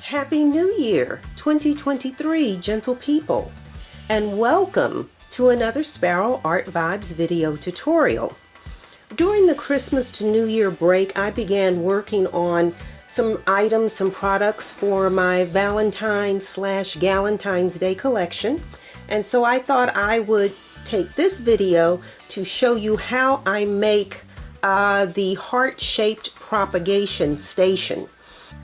Happy New Year 2023, gentle people, and welcome to another Sparrow Art Vibes video tutorial. During the Christmas to New Year break, I began working on some items, some products for my Valentine's/Galentine's Day collection, and so I thought I would take this video to show you how I make the heart-shaped propagation station.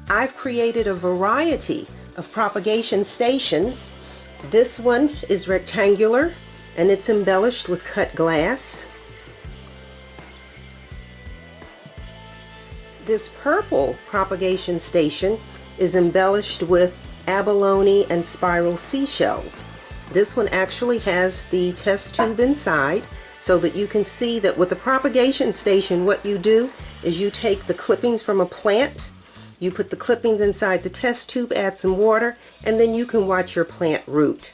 I've created a variety of propagation stations. This one is rectangular and it's embellished with cut glass. This purple propagation station is embellished with abalone and spiral seashells. This one actually has the test tube inside so that you can see that with the propagation station, what you do is you take the clippings from a plant, you put the clippings inside the test tube, add some water, and then you can watch your plant root.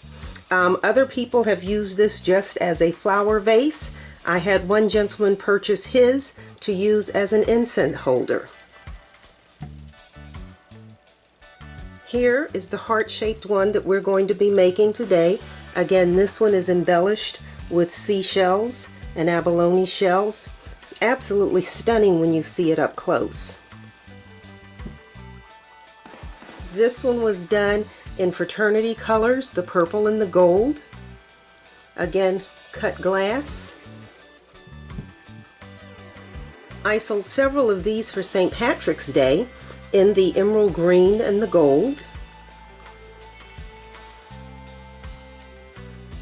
Other people have used this just as a flower vase. I had one gentleman purchase his to use as an incense holder. Here is the heart-shaped one that we're going to be making today. Again, this one is embellished with seashells and abalone shells. It's absolutely stunning when you see it up close. This one was done in fraternity colors, the purple and the gold. Again, cut glass. I sold several of these for St. Patrick's Day in the emerald green and the gold.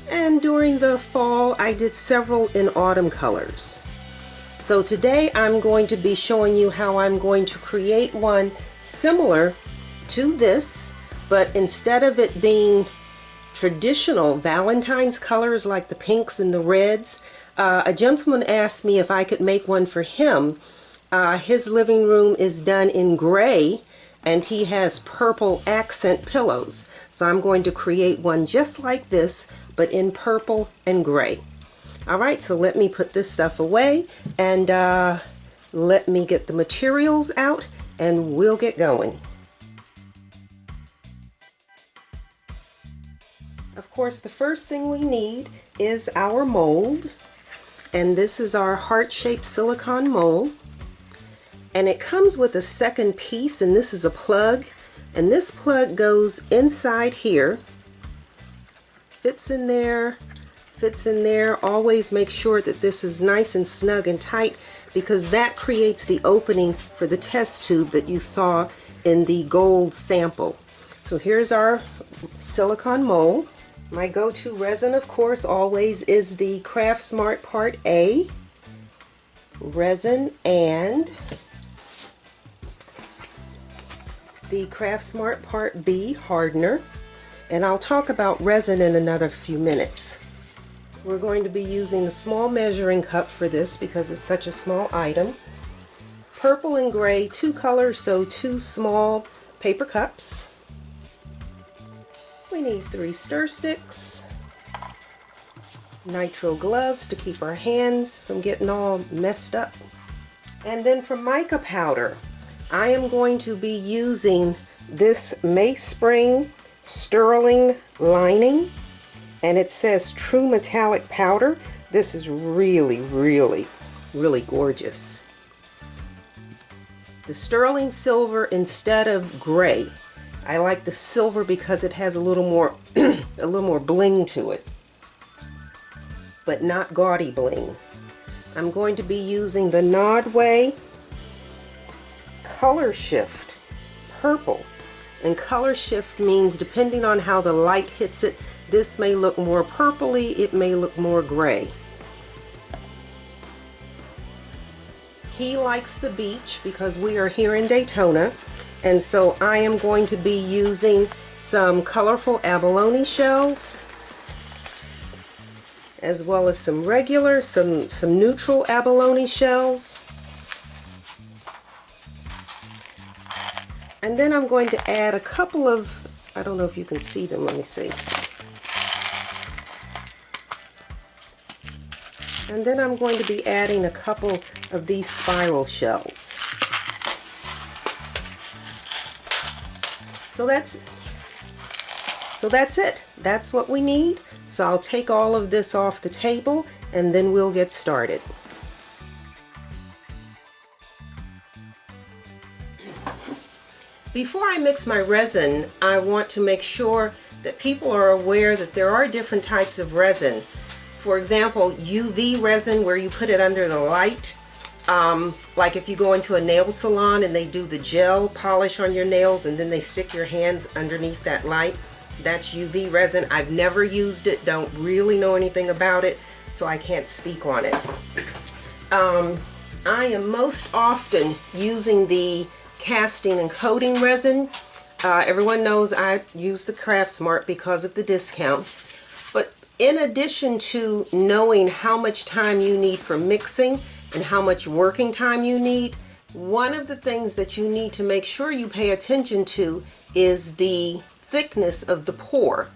And during the fall, I did several in autumn colors. So today I'm going to be showing you how I'm going to create one similar to this, but instead of it being traditional Valentine's colors like the pinks and the reds, a gentleman asked me if I could make one for him. His living room is done in gray and he has purple accent pillows. So I'm going to create one just like this, but in purple and gray. Alright, so let me put this stuff away and let me get the materials out and we'll get going. Of course, the first thing we need is our mold, and this is our heart-shaped silicone mold, and it comes with a second piece, and this is a plug, and this plug goes inside here, fits in there. Always make sure that this is nice and snug and tight because that creates the opening for the test tube that you saw in the gold sample. So here's our silicone mold. My go-to resin, of course, always is the Craft Smart Part A resin and the Craft Smart Part B hardener. And I'll talk about resin in another few minutes. We're going to be using a small measuring cup for this because it's such a small item. Purple and gray, two colors, so two small paper cups. We need 3 stir sticks, nitrile gloves to keep our hands from getting all messed up, and then for mica powder, I am going to be using this Mayspring sterling lining, and it says true metallic powder. This is really gorgeous. The sterling silver instead of gray. I like the silver because it has a little more bling to it, but not gaudy bling. I'm going to be using the Nodway Color Shift Purple, and color shift means depending on how the light hits it, this may look more purpley, it may look more gray. He likes the beach because we are here in Daytona. And so I am going to be using some colorful abalone shells, as well as some regular, some neutral abalone shells. And then I'm going to add a couple of, I don't know if you can see them, let me see. And then I'm going to be adding a couple of these spiral shells. So that's it. That's what we need. So I'll take all of this off the table and then we'll get started. Before I mix my resin, I want to make sure that people are aware that there are different types of resin. For example, UV resin, where you put it under the light. Like if you go into a nail salon and they do the gel polish on your nails and then they stick your hands underneath that light. That's UV resin. I've never used it, don't really know anything about it, so I can't speak on it. I am most often using the casting and coating resin. Everyone knows I use the Craft Smart because of the discounts. But in addition to knowing how much time you need for mixing and how much working time you need, one of the things that you need to make sure you pay attention to is the thickness of the pour.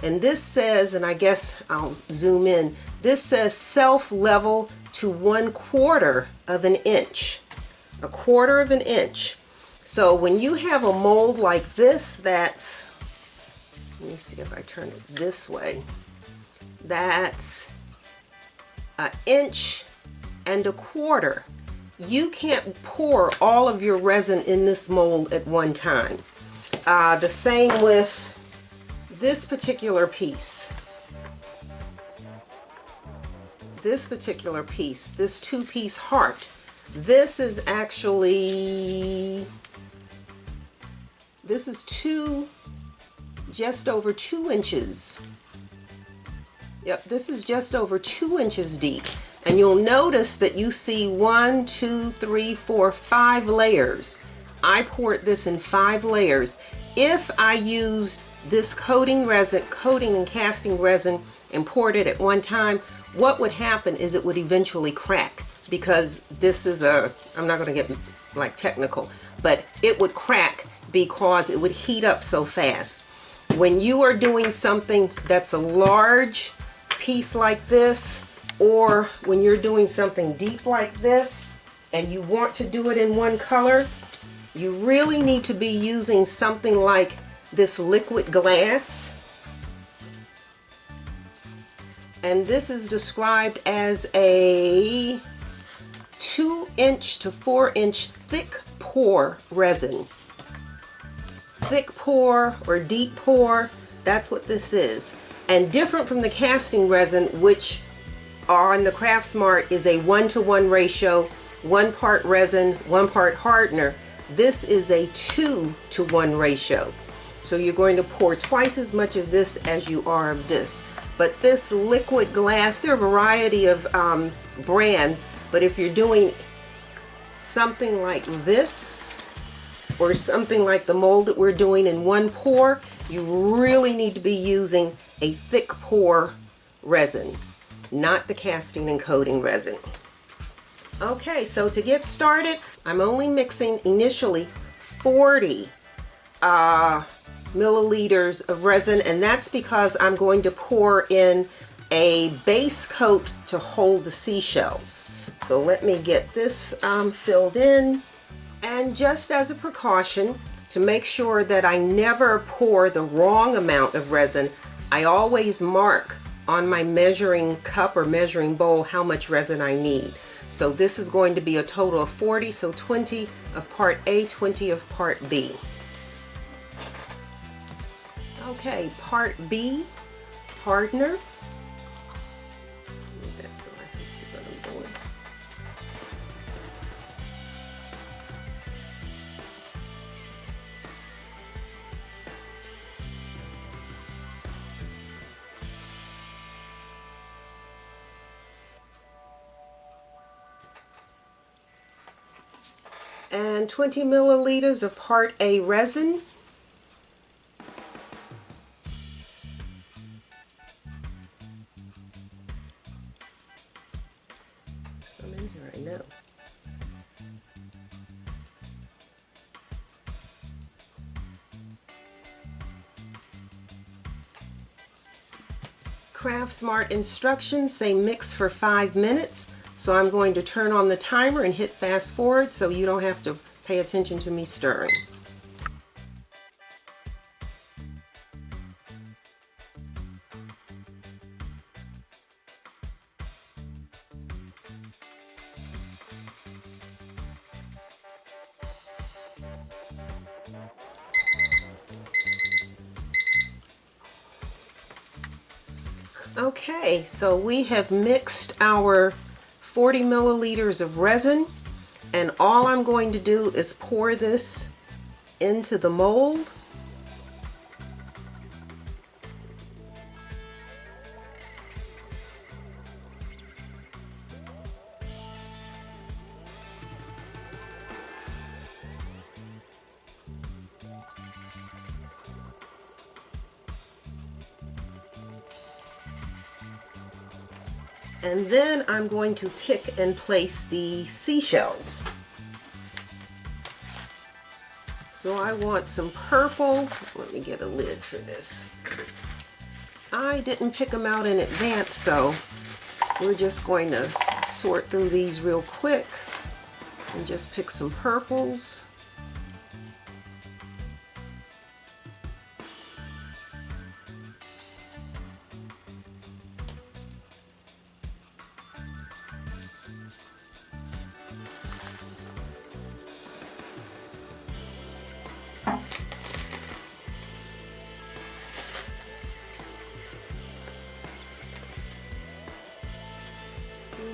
And this says, and I guess I'll zoom in, this says self-level to 1/4 of an inch. 1/4 of an inch. So when you have a mold like this, that's, let me see if I turn it this way, that's 1.25 inches. You can't pour all of your resin in this mold at one time. The same with this particular piece. This 2-piece heart. This is actually, this is just over 2 inches. Yep, this is just over 2 inches deep. And you'll notice that you see 1, 2, 3, 4, 5 layers. I poured this in 5 layers. If I used this coating and casting resin and poured it at one time, what would happen is it would eventually crack, because this is I'm not going to get like technical, but it would crack because it would heat up so fast. When you are doing something that's a large piece like this, or when you're doing something deep like this and you want to do it in one color, you really need to be using something like this liquid glass. And this is described as a 2-inch to 4-inch thick pour resin. Thick pour or deep pour, that's what this is. And different from the casting resin, which on the Craft Smart is a 1-to-1 ratio, 1 part resin, 1 part hardener. This is a 2-to-1 ratio. So you're going to pour twice as much of this as you are of this. But this liquid glass, there are a variety of brands, but if you're doing something like this, or something like the mold that we're doing in one pour, you really need to be using a thick pour resin, not the casting and coating resin. Okay, so to get started, I'm only mixing initially 40 milliliters of resin, and that's because I'm going to pour in a base coat to hold the seashells. So let me get this filled in. And just as a precaution, to make sure that I never pour the wrong amount of resin, I always mark on my measuring cup or measuring bowl how much resin I need. So this is going to be a total of 40, so 20 of part A, 20 of part B. Okay, part B, hardener. Move that so I can see what I'm doing. And 20 milliliters of part A resin. Some in here, I know. Craft Smart instructions say mix for 5 minutes, so I'm going to turn on the timer and hit fast forward so you don't have to pay attention to me stirring. Okay, so we have mixed our 40 milliliters of resin, and all I'm going to do is pour this into the mold. And then I'm going to pick and place the seashells. So I want some purple. Let me get a lid for this. I didn't pick them out in advance, so we're just going to sort through these real quick and just pick some purples.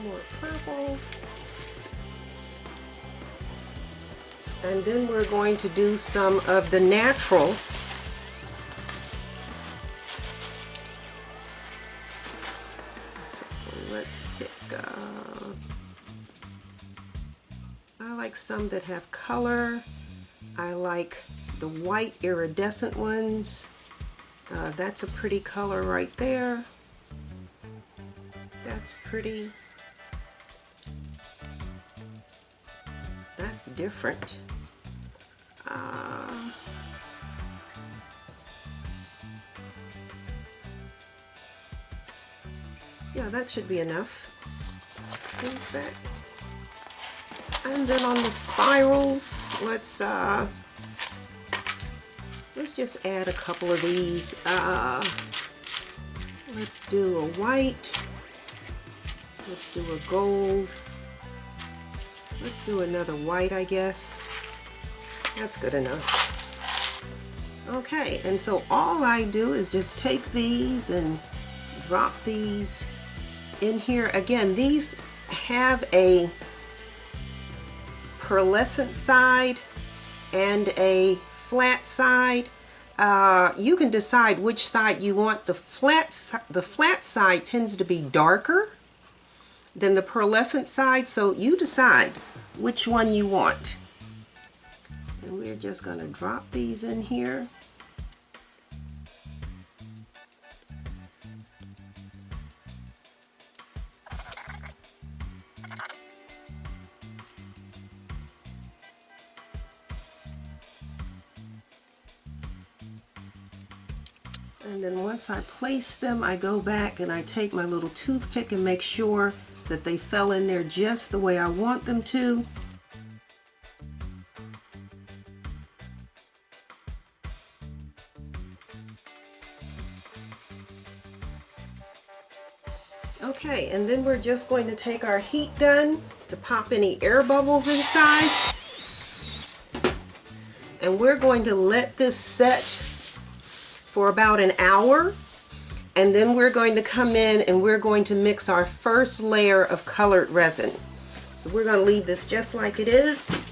More purple, and then we're going to do some of the natural. So let's pick I like some that have color. I like the white iridescent ones. That's a pretty color right there. That's pretty. That's different. Yeah, that should be enough. Let's put these back. And then on the spirals, let's just add a couple of these. Let's do a white. Let's do a gold. Let's do another white, I guess. That's good enough. Okay, and so all I do is just take these and drop these in here. Again, these have a pearlescent side and a flat side. You can decide which side you want. The flat side tends to be darker than the pearlescent side, so you decide which one you want. And we're just going to drop these in here. And then once I place them, I go back and I take my little toothpick and make sure that they fell in there just the way I want them to. Okay, and then we're just going to take our heat gun to pop any air bubbles inside. And we're going to let this set for about an hour, and then we're going to come in and we're going to mix our first layer of colored resin. So we're going to leave this just like it is,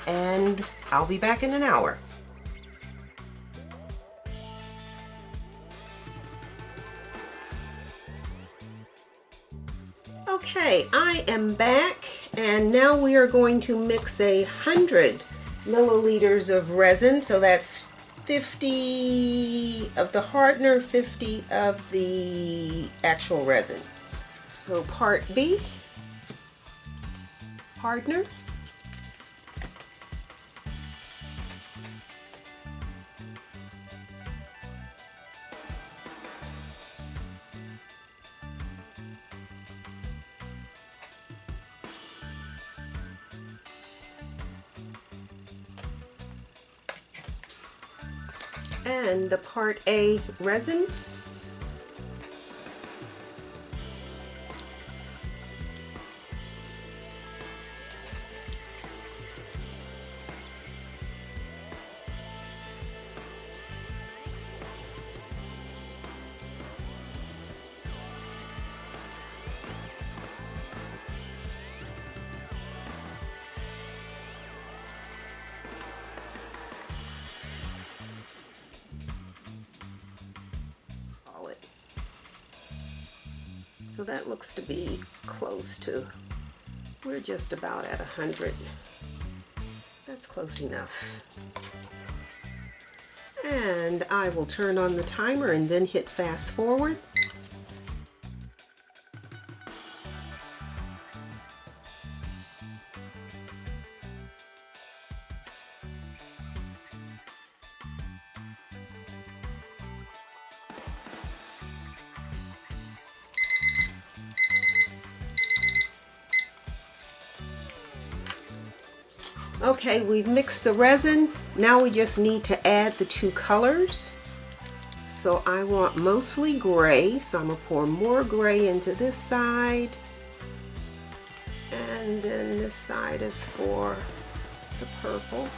and I'll be back in an hour. Okay, I am back, and now we are going to mix 100 milliliters of resin. So that's 50 of the hardener, 50 of the actual resin. So part B, hardener. and the Part A resin. So that looks to be close to, we're just about at 100. That's close enough. And I will turn on the timer and then hit fast forward. Okay, we've mixed the resin. Now we just need to add the two colors. So I want mostly gray, so I'm gonna pour more gray into this side. And then this side is for the purple.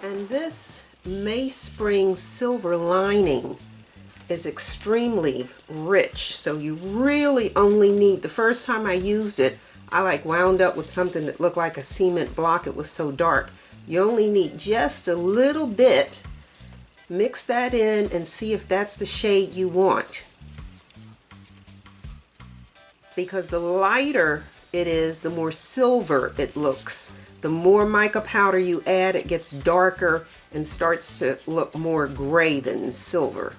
And this Mayspring silver lining is extremely rich, so you really only need, the first time I used it, I like wound up with something that looked like a cement block. It was so dark. You only need just a little bit. Mix that in and see if that's the shade you want. Because the lighter it is, the more silver it looks. The more mica powder you add, it gets darker and starts to look more gray than silver.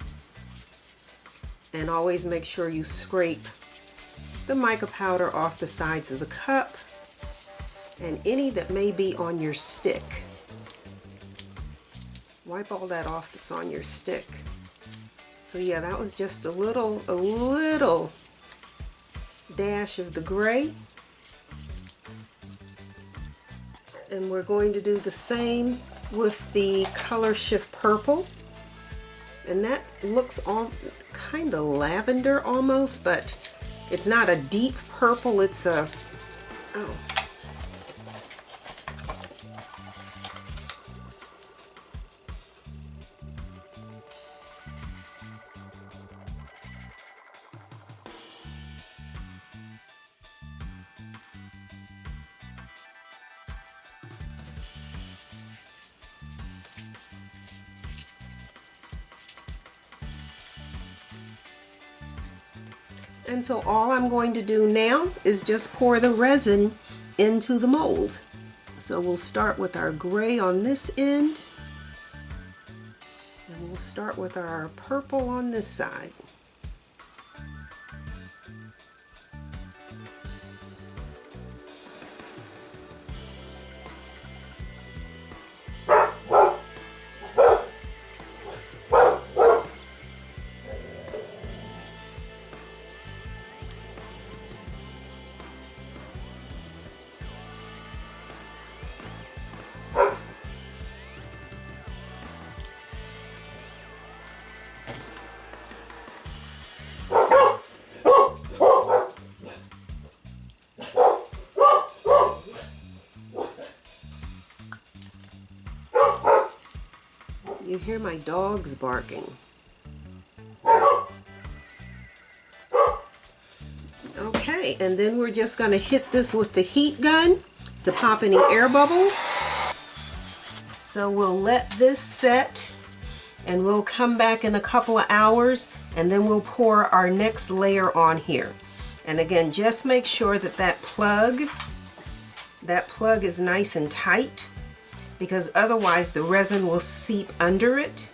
And always make sure you scrape the mica powder off the sides of the cup and any that may be on your stick. Wipe all that off that's on your stick. So yeah, that was just a little dash of the gray. And we're going to do the same with the color shift purple. And that looks all kind of lavender almost, but it's not a deep purple, it's a, oh. And so all I'm going to do now is just pour the resin into the mold. So we'll start with our gray on this end, and we'll start with our purple on this side. You hear my dogs barking. Okay, and then we're just going to hit this with the heat gun to pop any air bubbles. So we'll let this set and we'll come back in a couple of hours and then we'll pour our next layer on here. And again, just make sure that that plug is nice and tight, because otherwise the resin will seep under it.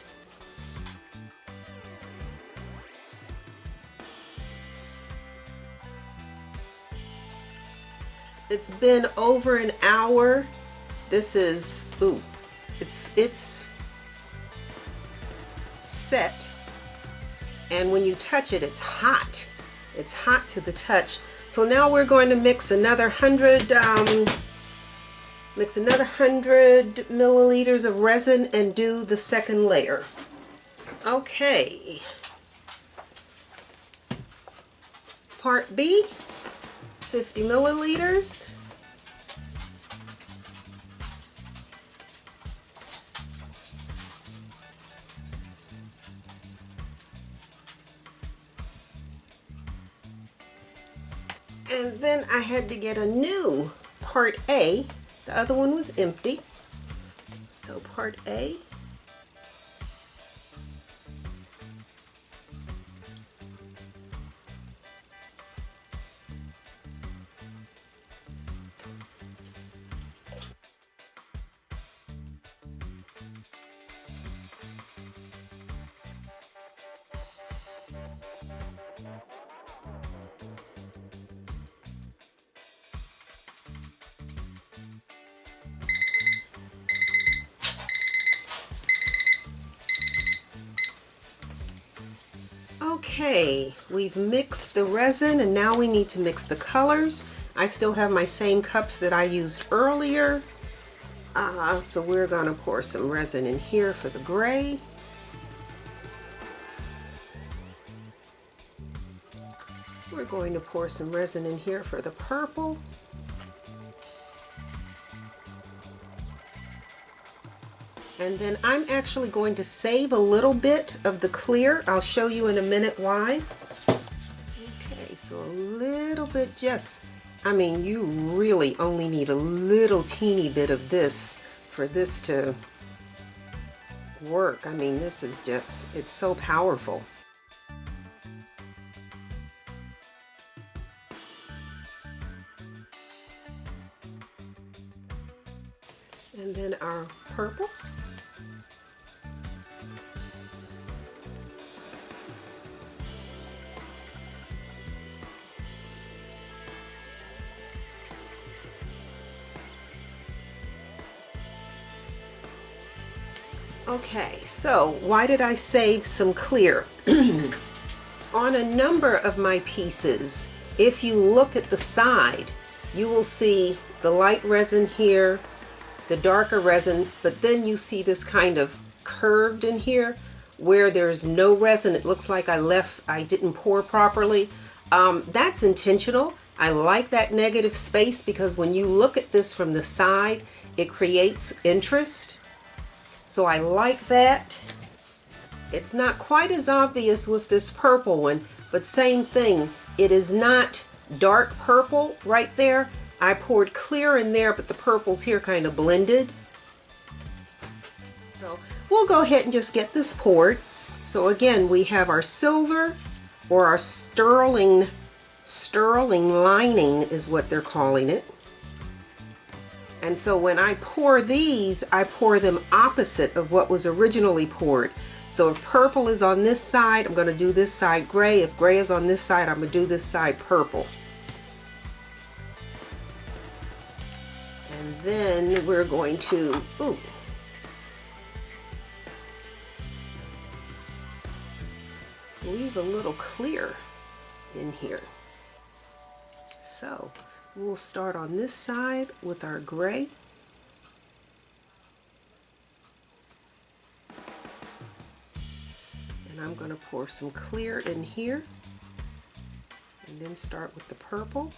It's been over an hour This is, ooh, it's set, and when you touch it, it's hot. It's hot to the touch. So now we're going to mix another 100 milliliters of resin and do the second layer. Okay. Part B, 50 milliliters. And then I had to get a new part A. The other one was empty. So part A. Okay, we've mixed the resin and now we need to mix the colors. I still have my same cups that I used earlier. So we're going to pour some resin in here for the gray. We're going to pour some resin in here for the purple. And then I'm actually going to save a little bit of the clear. I'll show you in a minute why. Okay, so a little bit, just, I mean, you really only need a little teeny bit of this for this to work. I mean, this is just, it's so powerful. And then our purple. Okay, so why did I save some clear? On a number of my pieces, if you look at the side, you will see the light resin here, the darker resin, but then you see this kind of curved in here where there's no resin. It looks like I didn't pour properly. That's intentional. I like that negative space because when you look at this from the side, it creates interest. So I like that. It's not quite as obvious with this purple one, but same thing. It is not dark purple right there. I poured clear in there, but the purples here kind of blended. So we'll go ahead and just get this poured. So again, we have our silver, or our sterling lining is what they're calling it. And so when I pour these, I pour them opposite of what was originally poured. So if purple is on this side, I'm going to do this side gray. If gray is on this side, I'm going to do this side purple. And then we're going to, leave a little clear in here. So we'll start on this side with our gray. And I'm going to pour some clear in here and then start with the purple.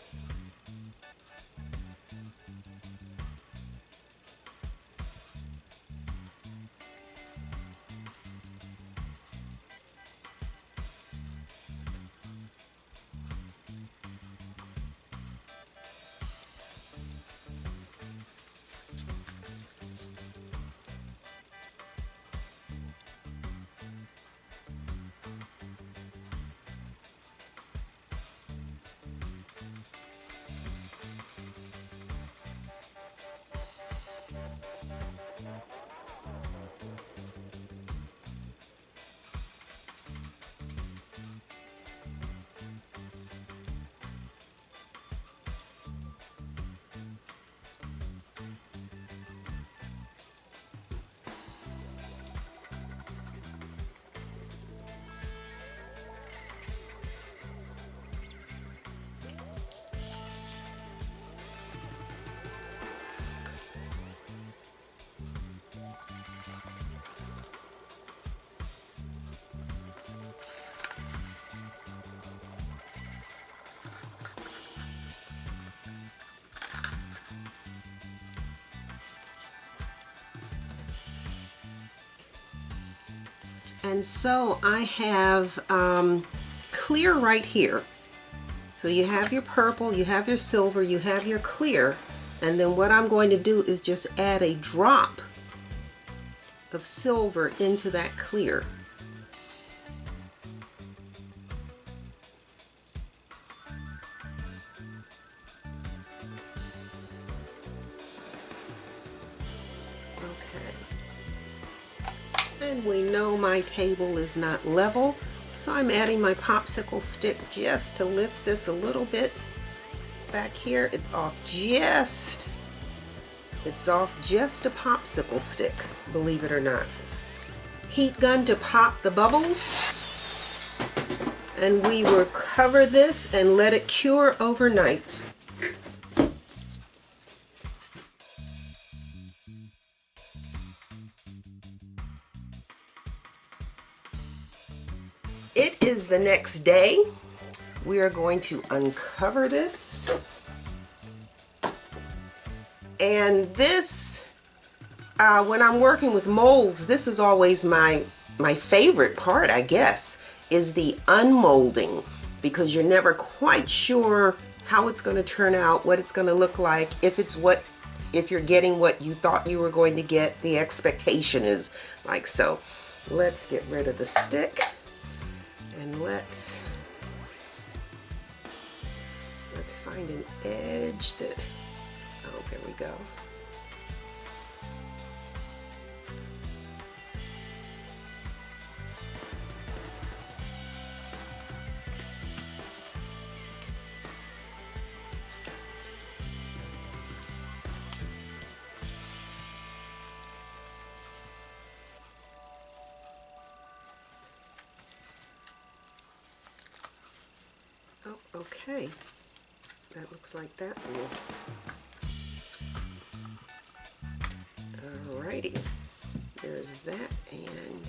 And so I have clear right here. So you have your purple, you have your silver, you have your clear, and then what I'm going to do is just add a drop of silver into that clear. And we know my table is not level, so I'm adding my popsicle stick just to lift this a little bit. Back here, it's off just a popsicle stick, believe it or not. Heat gun to pop the bubbles. And we will cover this and let it cure overnight. It is the next day. We are going to uncover this. And this, when I'm working with molds, this is always my favorite part, I guess, is the unmolding, because you're never quite sure how it's going to turn out, what it's going to look like, if you're getting what you thought you were going to get, the expectation is like so. Let's get rid of the stick. And let's find an edge that, oh, there we go. Oh, okay. That looks like that one. Alrighty. There's that, and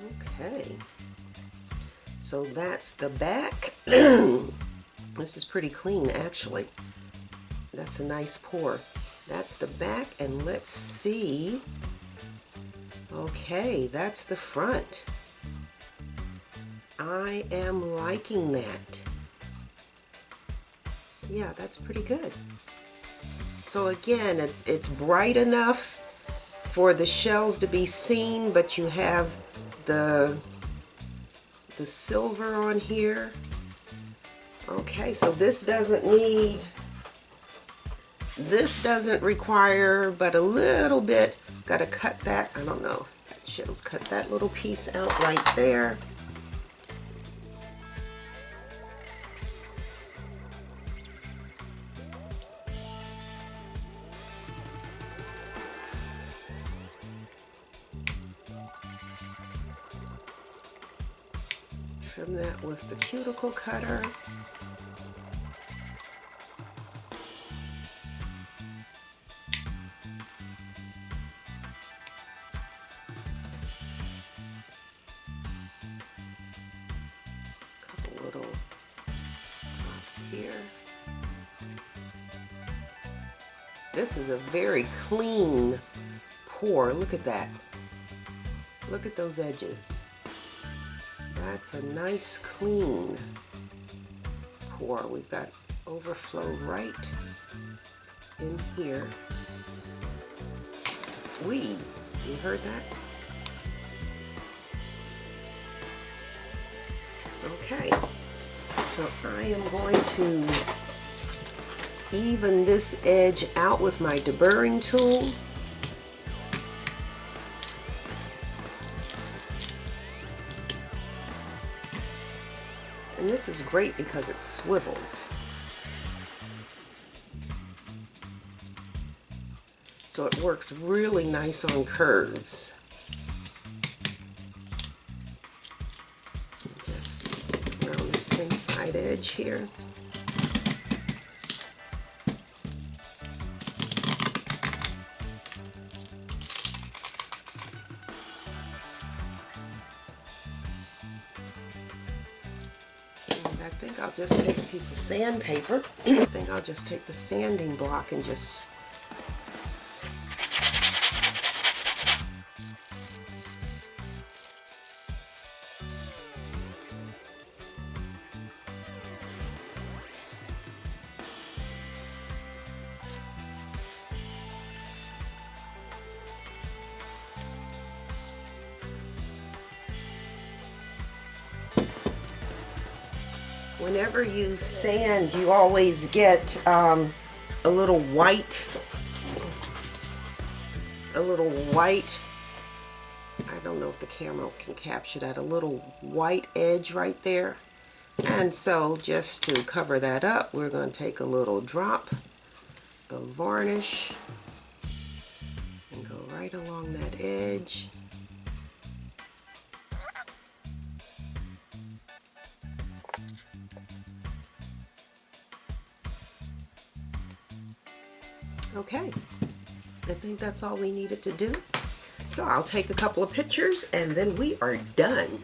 okay. So that's the back. This is pretty clean, actually. That's a nice pour. That's the back, and let's see. Okay, that's the front. I am liking that. Yeah, that's pretty good. So again, it's bright enough for the shells to be seen, but you have the silver on here. Okay, so this doesn't require but a little bit. Gotta cut that, I don't know, just cut that little piece out right there. Trim that with the cuticle cutter. Here. This is a very clean pour. Look at that. Look at those edges. That's a nice clean pour. We've got overflow right in here. You heard that? Okay. So I am going to even this edge out with my deburring tool. And this is great because it swivels. So it works really nice on curves. Inside edge here. And I think I'll just take a piece of sandpaper. I think I'll just take the sanding block and just whenever you sand, you always get a little white, I don't know if the camera can capture that, a little white edge right there. And so just to cover that up, we're going to take a little drop of varnish and go right along that edge. Okay, I think that's all we needed to do. So I'll take a couple of pictures and then we are done.